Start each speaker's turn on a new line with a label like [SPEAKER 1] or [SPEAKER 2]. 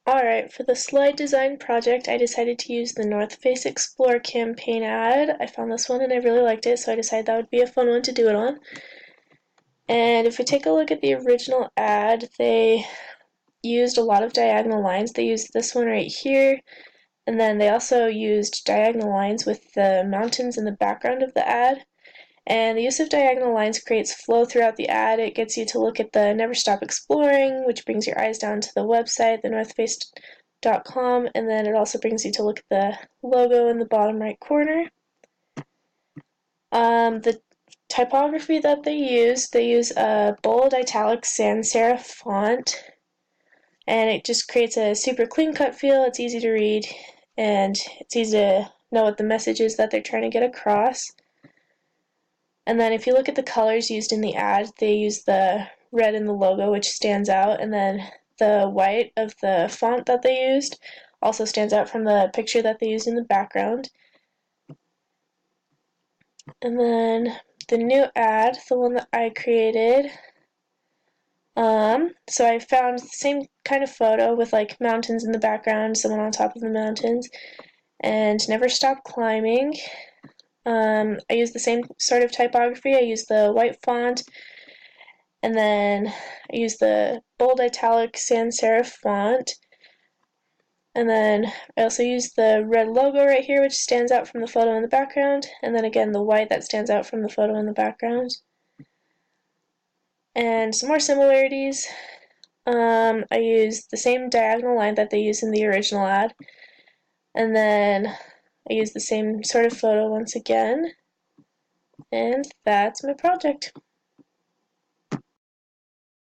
[SPEAKER 1] Alright, for the slide design project, I decided to use the North Face Explore campaign ad. I found this one and I really liked it, so I decided that would be a fun one to do it on. And if we take a look at the original ad, they used a lot of diagonal lines. They used this one right here, and then they also used diagonal lines with the mountains in the background of the ad. And the use of diagonal lines creates flow throughout the ad. It gets you to look at the Never Stop Exploring, which brings your eyes down to the website, thenorthface.com, and then it also brings you to look at the logo in the bottom right corner. The typography that they use a bold italic sans serif font, and it just creates a super clean cut feel. It's easy to read, and it's easy to know what the message is that they're trying to get across. And then if you look at the colors used in the ad, they use the red in the logo, which stands out, and then the white of the font that they used also stands out from the picture that they used in the background. And then the new ad, the one that I created, so I found the same kind of photo with like mountains in the background, someone on top of the mountains, and Never Stop Climbing. I used the same sort of typography. I used the white font, and then I used the bold italic sans serif font. And then I also used the red logo right here, which stands out from the photo in the background, and then again the white that stands out from the photo in the background. And some more similarities. I used the same diagonal line that they used in the original ad, and then I used the same sort of photo once again, and that's my project.